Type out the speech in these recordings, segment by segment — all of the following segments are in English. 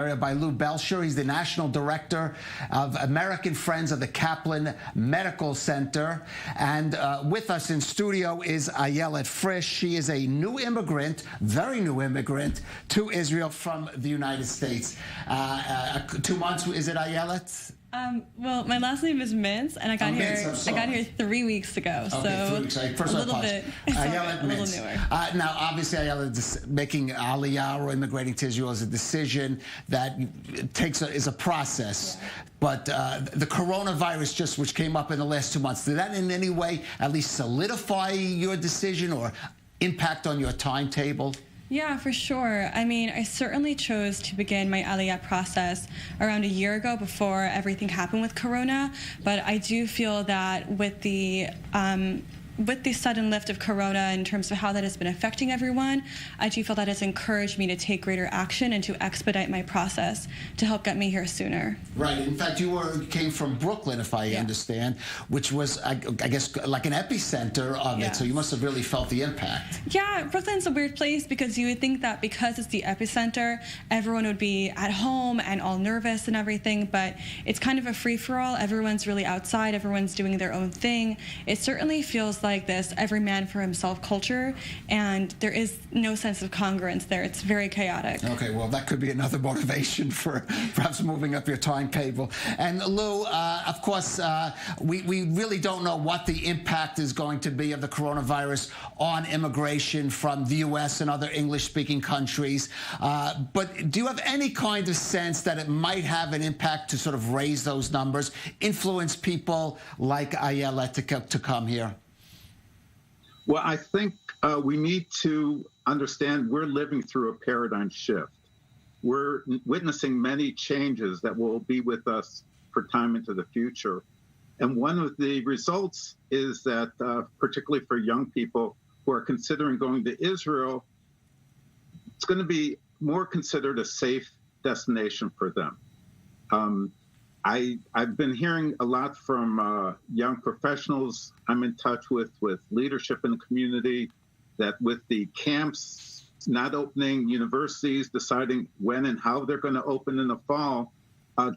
by Lou Balcher. He's the National Director of American Friends of the Kaplan Medical Center. And with us in studio is Ayelet Mintz. She is a new immigrant, very new immigrant, to Israel from the United States. 2 months, is it, Ayelet? Well, my last name is Mintz, and I got here 3 weeks ago. Okay, so 3 weeks. First a little bit, Ayelet a little Mintz. newer. Now, obviously, Ayelet, making Aliyah or immigrating to Israel is a decision that is a process. Yeah. But the coronavirus, which came up in the last 2 months, did that in any way at least solidify your decision or impact on your timetable? Yeah, for sure. I mean, I certainly chose to begin my Aliyah process around a year ago before everything happened with Corona. But I do feel that with the sudden lift of Corona in terms of how that has been affecting everyone, I do feel that has encouraged me to take greater action and to expedite my process to help get me here sooner. Right. In fact, you came from Brooklyn, if I understand, which was, I guess, like an epicenter of it. So you must have really felt the impact. Yeah, Brooklyn's a weird place because you would think that because it's the epicenter, everyone would be at home and all nervous and everything, but it's kind of a free-for-all. Everyone's really outside. Everyone's doing their own thing. It certainly feels like this every man for himself culture, and there is no sense of congruence there. It's very chaotic. Okay, well, that could be another motivation for perhaps moving up your timetable. And Lou, of course, we really don't know what the impact is going to be of the coronavirus on immigration from the U.S. and other English-speaking countries. But do you have any kind of sense that it might have an impact to sort of raise those numbers, influence people like Ayelet to come here? Well, I think we need to understand we're living through a paradigm shift. We're witnessing many changes that will be with us for time into the future. And one of the results is that, particularly for young people who are considering going to Israel, it's going to be more considered a safe destination for them. I've been hearing a lot from young professionals I'm in touch with leadership in the community, that with the camps not opening, universities deciding when and how they're going to open in the fall,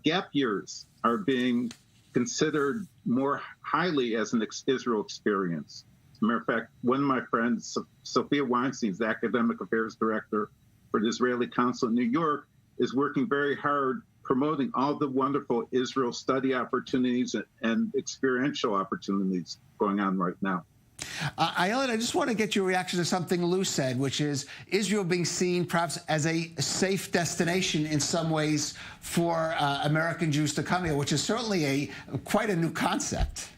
gap years are being considered more highly as an Israel experience. As a matter of fact, one of my friends, Sophia Weinstein's the academic affairs director for the Israeli Council in New York, is working very hard promoting all the wonderful Israel study opportunities and experiential opportunities going on right now. Ayelet, I just want to get your reaction to something Lou said, which is Israel being seen perhaps as a safe destination in some ways for American Jews to come here, which is certainly quite a new concept.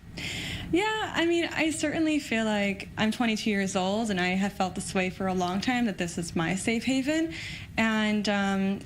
Yeah, I mean, I certainly feel like I'm 22 years old, and I have felt this way for a long time, that this is my safe haven. And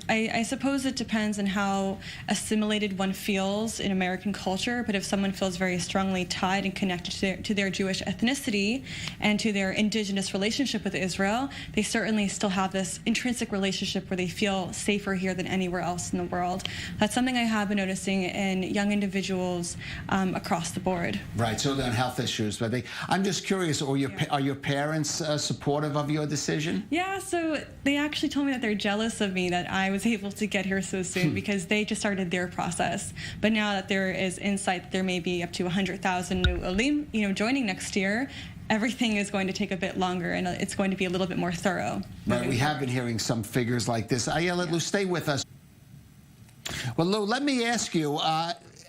I suppose it depends on how assimilated one feels in American culture, but if someone feels very strongly tied and connected to their Jewish ethnicity and to their indigenous relationship with Israel, they certainly still have this intrinsic relationship where they feel safer here than anywhere else in the world. That's something I have been noticing in young individuals across the board. Right, so then health issues. But I'm just curious, are your parents supportive of your decision? Yeah, so they actually told me that they're jealous of me that I was able to get here so soon because they just started their process. But now that there is insight that there may be up to 100,000 new Olim, joining next year, everything is going to take a bit longer, and it's going to be a little bit more thorough. Right, we have been hearing some figures like this. Ayelet, Lou, stay with us. Well, Lou, let me ask you,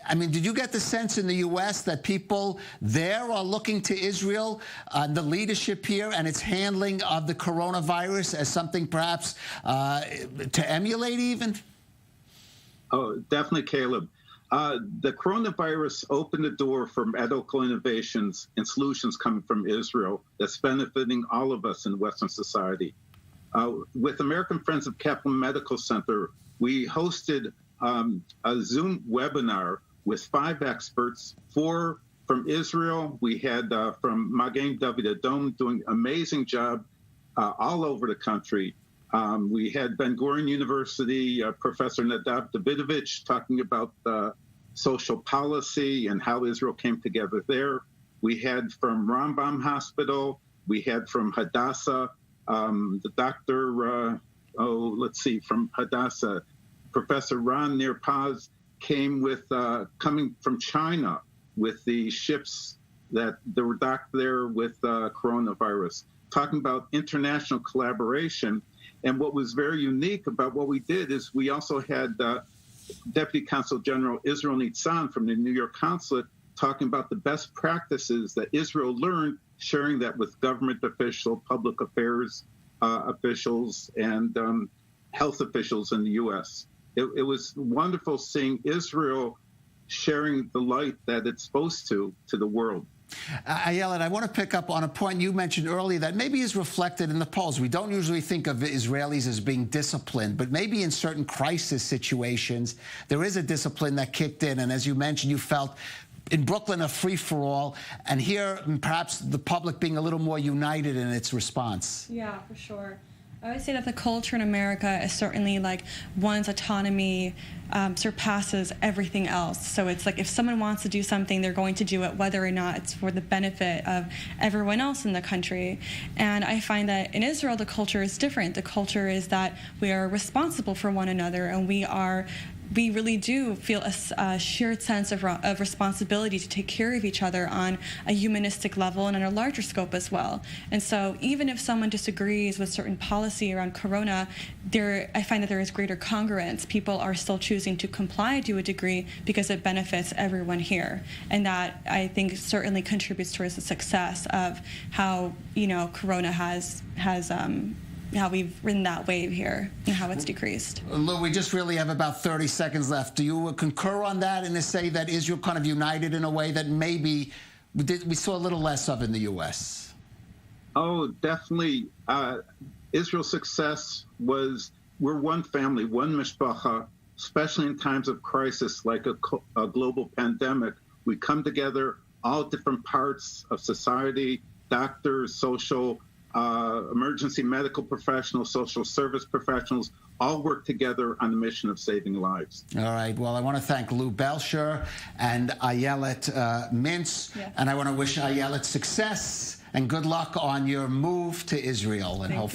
I mean, did you get the sense in the U.S. that people there are looking to Israel, the leadership here, and its handling of the coronavirus as something perhaps to emulate even? Oh, definitely, Caleb. The coronavirus opened the door for medical innovations and solutions coming from Israel that's benefiting all of us in Western society. With American Friends of Kaplan Medical Center, we hosted a Zoom webinar with 5 experts, 4 from Israel. We had from Magen David Adom doing an amazing job all over the country. We had Ben Gurion University, Professor Nadav Davidovich talking about social policy and how Israel came together there. We had from Rambam Hospital, we had from Hadassah, the doctor, from Hadassah, Professor Ron Near-Paz came with, coming from China with the ships that were docked there with coronavirus, talking about international collaboration. And what was very unique about what we did is we also had Deputy Consul General Israel Nitzan from the New York Consulate talking about the best practices that Israel learned, sharing that with government officials, public affairs officials, and health officials in the U.S. It was wonderful seeing Israel sharing the light that it's supposed to the world. Ayelet, I want to pick up on a point you mentioned earlier that maybe is reflected in the polls. We don't usually think of Israelis as being disciplined, but maybe in certain crisis situations, there is a discipline that kicked in. And as you mentioned, you felt in Brooklyn a free-for-all, and here perhaps the public being a little more united in its response. Yeah, for sure. I would say that the culture in America is certainly like one's autonomy surpasses everything else. So it's like if someone wants to do something, they're going to do it whether or not it's for the benefit of everyone else in the country. And I find that in Israel, the culture is different. The culture is that we are responsible for one another, and we really do feel a shared sense of responsibility to take care of each other on a humanistic level and on a larger scope as well. And so even if someone disagrees with certain policy around Corona, I find that there is greater congruence. People are still choosing to comply to a degree because it benefits everyone here. And that, I think, certainly contributes towards the success of how, Corona has how we've ridden that wave here and how it's decreased. Lou, we just really have about 30 seconds left. Do you concur on that and to say that Israel kind of united in a way that maybe we saw a little less of in the U.S.? Oh, definitely. Israel's success was we're one family, one mishpacha, especially in times of crisis like a global pandemic. We come together, all different parts of society, doctors, social emergency medical professionals, social service professionals, all work together on the mission of saving lives. All right. Well, I want to thank Lou Balcher and Ayelet Mintz, and I want to wish Ayelet success and good luck on your move to Israel. And hopefully